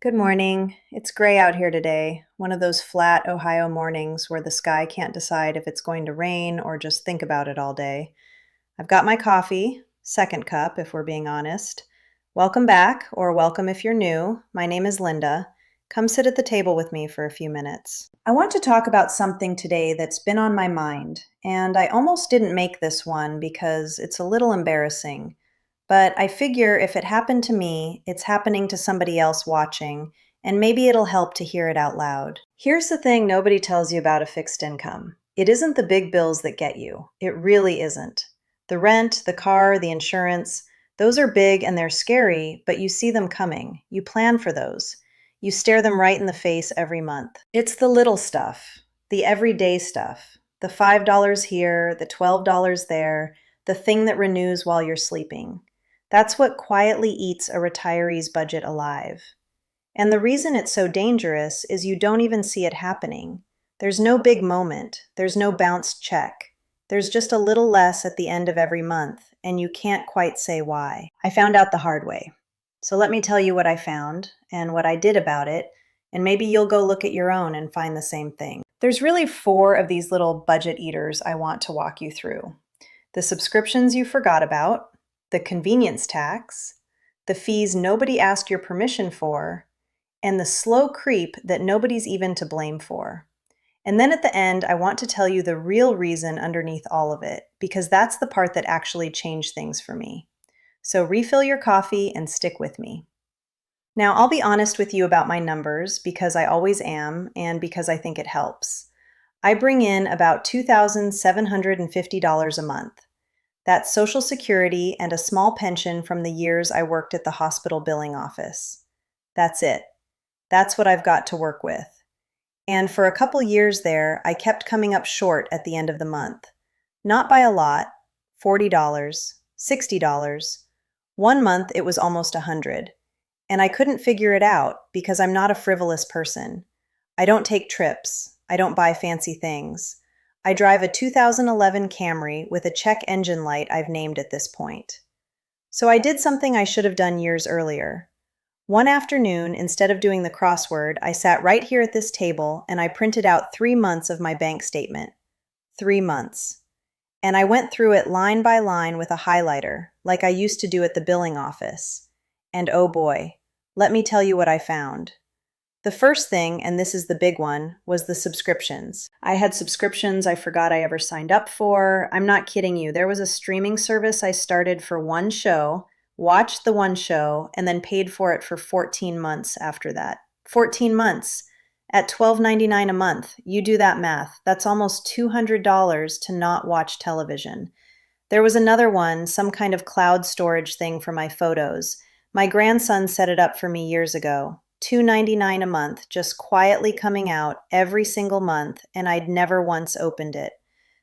Good morning. It's gray out here today, one of those flat Ohio mornings where the sky can't decide if it's going to rain or just think about it all day. I've got my coffee, second cup if we're being honest. Welcome back, or welcome if you're new. My name is Linda. Come sit at the table with me for a few minutes. I want to talk about something today that's been on my mind, and I almost didn't make this one because it's a little embarrassing. But I figure if it happened to me, it's happening to somebody else watching, and maybe it'll help to hear it out loud. Here's the thing nobody tells you about a fixed income. It isn't the big bills that get you. It really isn't. The rent, the car, the insurance, those are big and they're scary, but you see them coming. You plan for those. You stare them right in the face every month. It's the little stuff, the everyday stuff, the $5 here, the $12 there, the thing that renews while you're sleeping. That's what quietly eats a retiree's budget alive. And the reason it's so dangerous is you don't even see it happening. There's no big moment. There's no bounced check. There's just a little less at the end of every month, and you can't quite say why. I found out the hard way. So let me tell you what I found and what I did about it, and maybe you'll go look at your own and find the same thing. There's really four of these little budget eaters I want to walk you through. The subscriptions you forgot about, the convenience tax, the fees nobody asked your permission for, and the slow creep that nobody's even to blame for. And then at the end, I want to tell you the real reason underneath all of it, because that's the part that actually changed things for me. So refill your coffee and stick with me. Now, I'll be honest with you about my numbers because I always am and because I think it helps. I bring in about $2,750 a month. That's Social Security and a small pension from the years I worked at the hospital billing office. That's it. That's what I've got to work with. And for a couple years there, I kept coming up short at the end of the month. Not by a lot, $40, $60. One month it was almost $100. And I couldn't figure it out because I'm not a frivolous person. I don't take trips. I don't buy fancy things. I drive a 2011 Camry with a check engine light I've named at this point. So I did something I should have done years earlier. One afternoon, instead of doing the crossword, I sat right here at this table and I printed out 3 months of my bank statement. 3 months. And I went through it line by line with a highlighter, like I used to do at the billing office. And oh boy, let me tell you what I found. The first thing, and this is the big one, was the subscriptions. I had subscriptions I forgot I ever signed up for. I'm not kidding you. There was a streaming service I started for one show, watched the one show, and then paid for it for 14 months after that. 14 months at $12.99 a month. You do that math. That's almost $200 to not watch television. There was another one, some kind of cloud storage thing for my photos. My grandson set it up for me years ago. $2.99 a month, just quietly coming out every single month, and I'd never once opened it.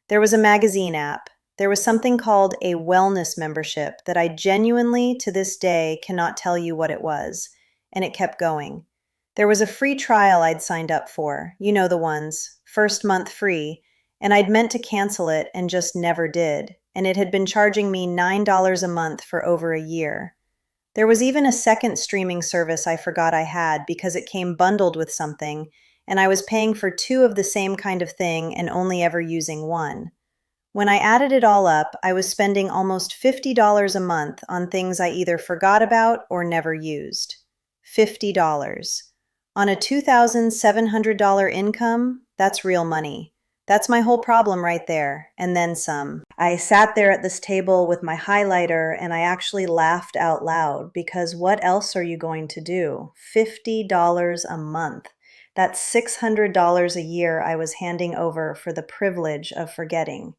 There was a magazine app. There was something called a wellness membership that I genuinely, to this day, cannot tell you what it was, and it kept going. There was a free trial I'd signed up for, you know the ones, first month free, and I'd meant to cancel it and just never did, and it had been charging me $9 a month for over a year. There was even a second streaming service I forgot I had because it came bundled with something, and I was paying for two of the same kind of thing and only ever using one. When I added it all up, I was spending almost $50 a month on things I either forgot about or never used. $50. On a $2,700 income, that's real money. That's my whole problem right there, and then some. I sat there at this table with my highlighter and I actually laughed out loud because what else are you going to do? $50 a month. That's $600 a year I was handing over for the privilege of forgetting.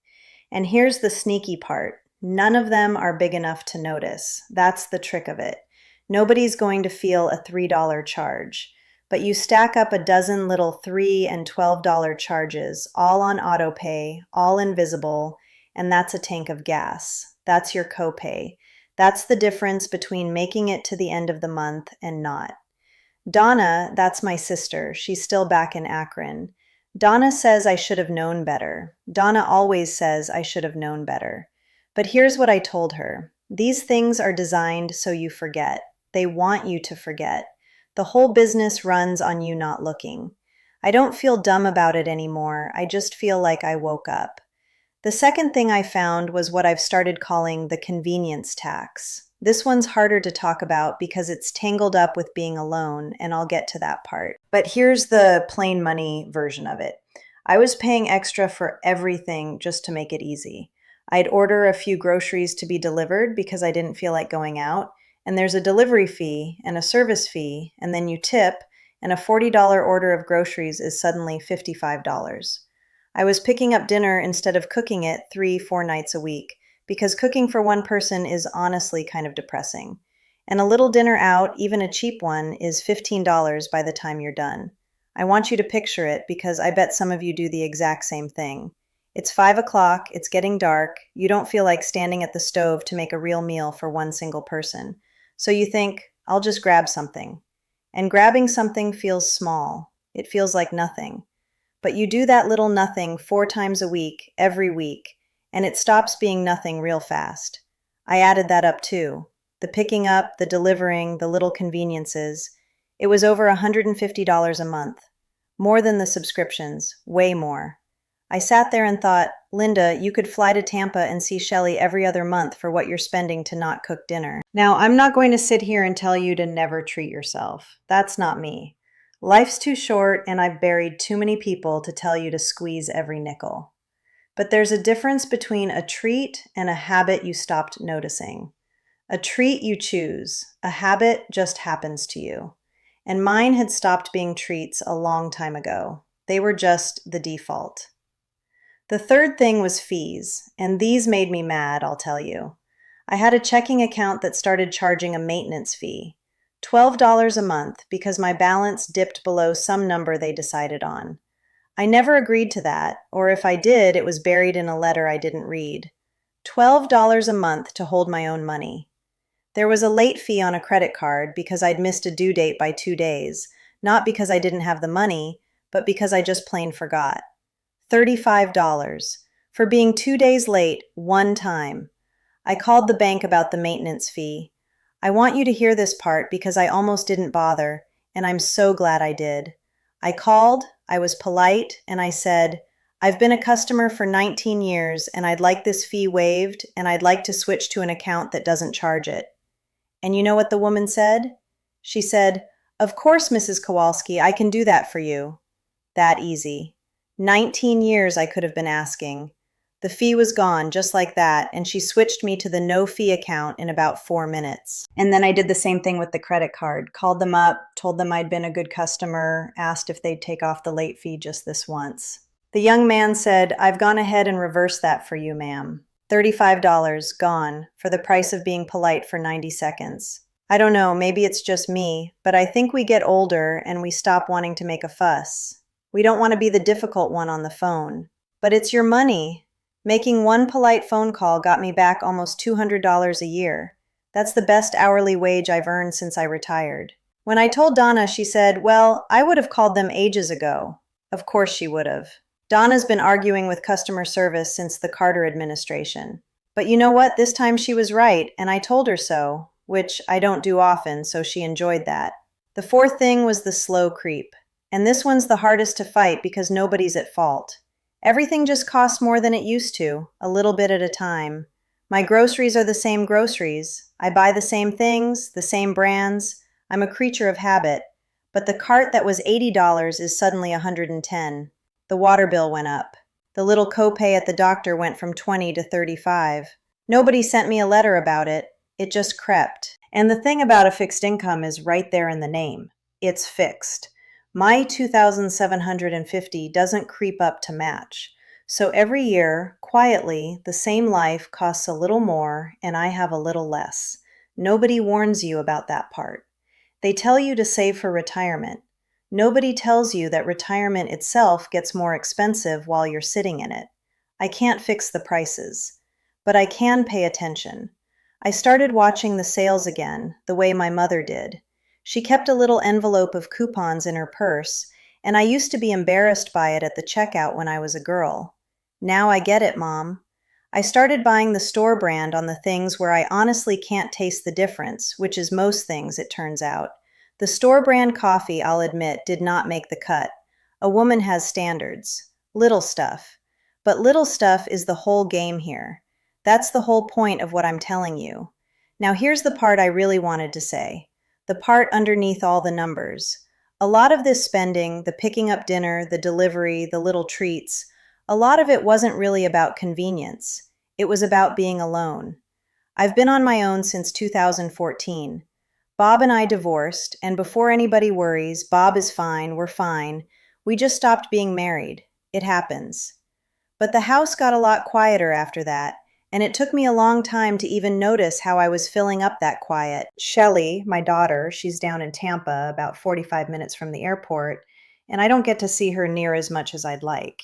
And here's the sneaky part. None of them are big enough to notice. That's the trick of it. Nobody's going to feel a $3 charge. But you stack up a dozen little $3 and $12 charges, all on autopay, all invisible, and that's a tank of gas. That's your copay. That's the difference between making it to the end of the month and not. Donna, that's my sister. She's still back in Akron. Donna says I should have known better. Donna always says I should have known better. But here's what I told her. These things are designed so you forget. They want you to forget. The whole business runs on you not looking. I don't feel dumb about it anymore. I just feel like I woke up. The second thing I found was what I've started calling the convenience tax. This one's harder to talk about because it's tangled up with being alone, and I'll get to that part. But here's the plain money version of it. I was paying extra for everything just to make it easy. I'd order a few groceries to be delivered because I didn't feel like going out, and there's a delivery fee and a service fee, and then you tip, and a $40 order of groceries is suddenly $55. I was picking up dinner instead of cooking it 3, 4 nights a week because cooking for one person is honestly kind of depressing. And a little dinner out, even a cheap one, is $15 by the time you're done. I want you to picture it because I bet some of you do the exact same thing. It's 5 o'clock, it's getting dark, you don't feel like standing at the stove to make a real meal for one single person. So you think, I'll just grab something. And grabbing something feels small. It feels like nothing. But you do that little nothing 4 times a week, every week, and it stops being nothing real fast. I added that up too. The picking up, the delivering, the little conveniences. It was over $150 a month. More than the subscriptions, way more. I sat there and thought, Linda, you could fly to Tampa and see Shelley every other month for what you're spending to not cook dinner. Now, I'm not going to sit here and tell you to never treat yourself. That's not me. Life's too short, and I've buried too many people to tell you to squeeze every nickel. But there's a difference between a treat and a habit you stopped noticing. A treat you choose, a habit just happens to you. And mine had stopped being treats a long time ago. They were just the default. The third thing was fees, and these made me mad, I'll tell you. I had a checking account that started charging a maintenance fee. $12 a month because my balance dipped below some number they decided on. I never agreed to that, or if I did, it was buried in a letter I didn't read. $12 a month to hold my own money. There was a late fee on a credit card because I'd missed a due date by 2 days, not because I didn't have the money, but because I just plain forgot. $35 for being 2 days late one time. I called the bank about the maintenance fee. I want you to hear this part because I almost didn't bother, and I'm so glad I did. I called, I was polite, and I said, I've been a customer for 19 years, and I'd like this fee waived, and I'd like to switch to an account that doesn't charge it. And you know what the woman said? She said, Of course, Mrs. Kowalski, I can do that for you. That easy. 19 years I could have been asking. The fee was gone just like that, and she switched me to the no-fee account in about 4 minutes. And then I did the same thing with the credit card. Called them up, told them I'd been a good customer, asked if they'd take off the late fee just this once. The young man said, I've gone ahead and reversed that for you, ma'am. $35 gone for the price of being polite for 90 seconds. I don't know, maybe it's just me, but I think we get older and we stop wanting to make a fuss. We don't want to be the difficult one on the phone. But it's your money. Making one polite phone call got me back almost $200 a year. That's the best hourly wage I've earned since I retired. When I told Donna, she said, well, I would have called them ages ago. Of course she would have. Donna's been arguing with customer service since the Carter administration. But you know what? This time she was right, and I told her so, which I don't do often, so she enjoyed that. The fourth thing was the slow creep. And this one's the hardest to fight because nobody's at fault. Everything just costs more than it used to, a little bit at a time. My groceries are the same groceries. I buy the same things, the same brands. I'm a creature of habit. But the cart that was $80 is suddenly $110. The water bill went up. The little copay at the doctor went from $20 to $35. Nobody sent me a letter about it. It just crept. And the thing about a fixed income is right there in the name. It's fixed. My $2,750 doesn't creep up to match. So every year, quietly, the same life costs a little more and I have a little less. Nobody warns you about that part. They tell you to save for retirement. Nobody tells you that retirement itself gets more expensive while you're sitting in it. I can't fix the prices, but I can pay attention. I started watching the sales again, the way my mother did. She kept a little envelope of coupons in her purse, and I used to be embarrassed by it at the checkout when I was a girl. Now I get it, Mom. I started buying the store brand on the things where I honestly can't taste the difference, which is most things, it turns out. The store brand coffee, I'll admit, did not make the cut. A woman has standards. Little stuff. But little stuff is the whole game here. That's the whole point of what I'm telling you. Now here's the part I really wanted to say. The part underneath all the numbers. A lot of this spending, the picking up dinner, the delivery, the little treats, a lot of it wasn't really about convenience. It was about being alone. I've been on my own since 2014. Bob and I divorced, and before anybody worries, Bob is fine, we're fine. We just stopped being married. It happens. But the house got a lot quieter after that, and it took me a long time to even notice how I was filling up that quiet. Shelley, my daughter, she's down in Tampa, about 45 minutes from the airport, and I don't get to see her near as much as I'd like.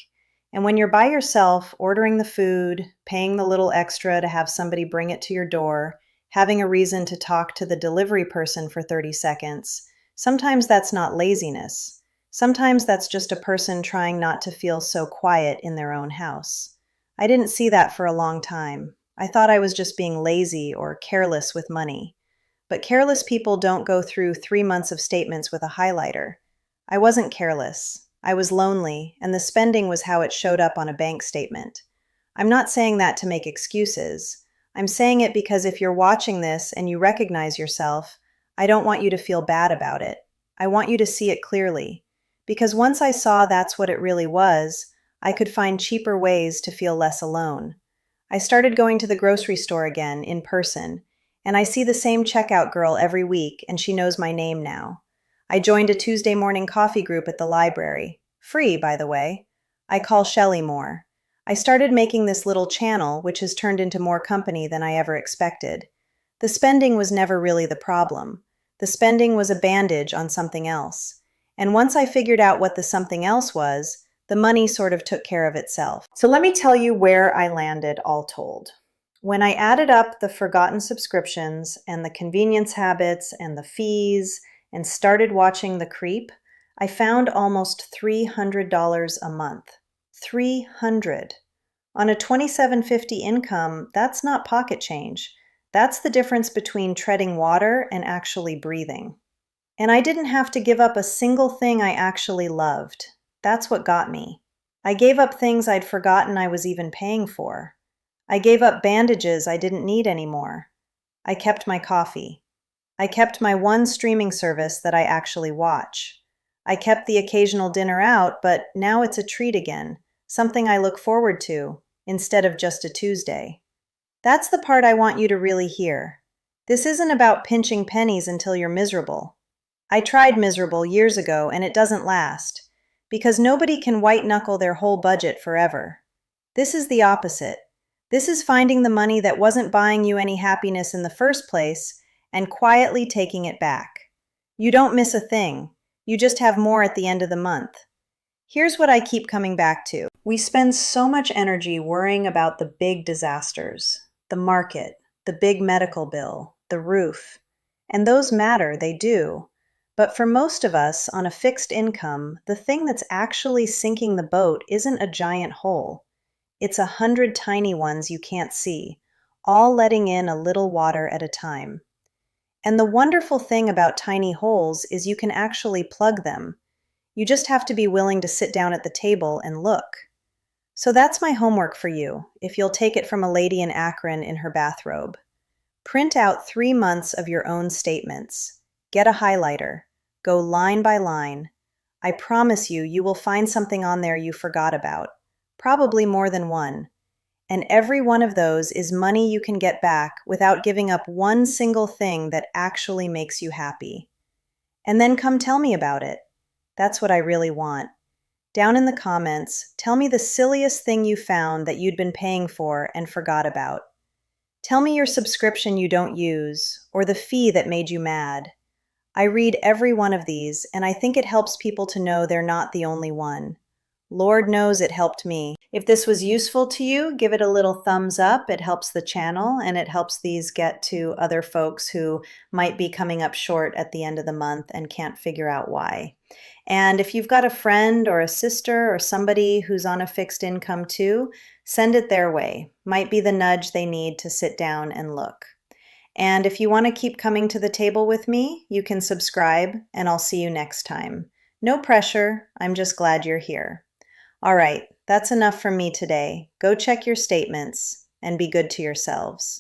And when you're by yourself, ordering the food, paying the little extra to have somebody bring it to your door, having a reason to talk to the delivery person for 30 seconds, sometimes that's not laziness. Sometimes that's just a person trying not to feel so quiet in their own house. I didn't see that for a long time. I thought I was just being lazy or careless with money. But careless people don't go through 3 months of statements with a highlighter. I wasn't careless. I was lonely, and the spending was how it showed up on a bank statement. I'm not saying that to make excuses. I'm saying it because if you're watching this and you recognize yourself, I don't want you to feel bad about it. I want you to see it clearly. Because once I saw that's what it really was, I could find cheaper ways to feel less alone. I started going to the grocery store again, in person, and I see the same checkout girl every week, and she knows my name now. I joined a Tuesday morning coffee group at the library. Free, by the way. I call Shelley more. I started making this little channel, which has turned into more company than I ever expected. The spending was never really the problem. The spending was a bandage on something else. And once I figured out what the something else was, the money sort of took care of itself. So let me tell you where I landed, all told. When I added up the forgotten subscriptions and the convenience habits and the fees and started watching The Creep, I found almost $300 a month. 300. On a $27.50 income, that's not pocket change. That's the difference between treading water and actually breathing. And I didn't have to give up a single thing I actually loved. That's what got me. I gave up things I'd forgotten I was even paying for. I gave up bandages I didn't need anymore. I kept my coffee. I kept my one streaming service that I actually watch. I kept the occasional dinner out, but now it's a treat again, something I look forward to, instead of just a Tuesday. That's the part I want you to really hear. This isn't about pinching pennies until you're miserable. I tried miserable years ago, and it doesn't last, because nobody can white-knuckle their whole budget forever. This is the opposite. This is finding the money that wasn't buying you any happiness in the first place and quietly taking it back. You don't miss a thing. You just have more at the end of the month. Here's what I keep coming back to. We spend so much energy worrying about the big disasters, the market, the big medical bill, the roof. And those matter, they do. But for most of us on a fixed income, the thing that's actually sinking the boat isn't a giant hole. It's 100 tiny ones you can't see, all letting in a little water at a time. And the wonderful thing about tiny holes is you can actually plug them. You just have to be willing to sit down at the table and look. So that's my homework for you, if you'll take it from a lady in Akron in her bathrobe. Print out 3 months of your own statements. Get a highlighter. Go line by line. I promise you, you will find something on there you forgot about. Probably more than one. And every one of those is money you can get back without giving up one single thing that actually makes you happy. And then come tell me about it. That's what I really want. Down in the comments, tell me the silliest thing you found that you'd been paying for and forgot about. Tell me your subscription you don't use, or the fee that made you mad. I read every one of these, and I think it helps people to know they're not the only one. Lord knows it helped me. If this was useful to you, give it a little thumbs up. It helps the channel, and it helps these get to other folks who might be coming up short at the end of the month and can't figure out why. And if you've got a friend or a sister or somebody who's on a fixed income too, send it their way. Might be the nudge they need to sit down and look. And if you want to keep coming to the table with me, you can subscribe, and I'll see you next time. No pressure, I'm just glad you're here. All right, that's enough from me today. Go check your statements and be good to yourselves.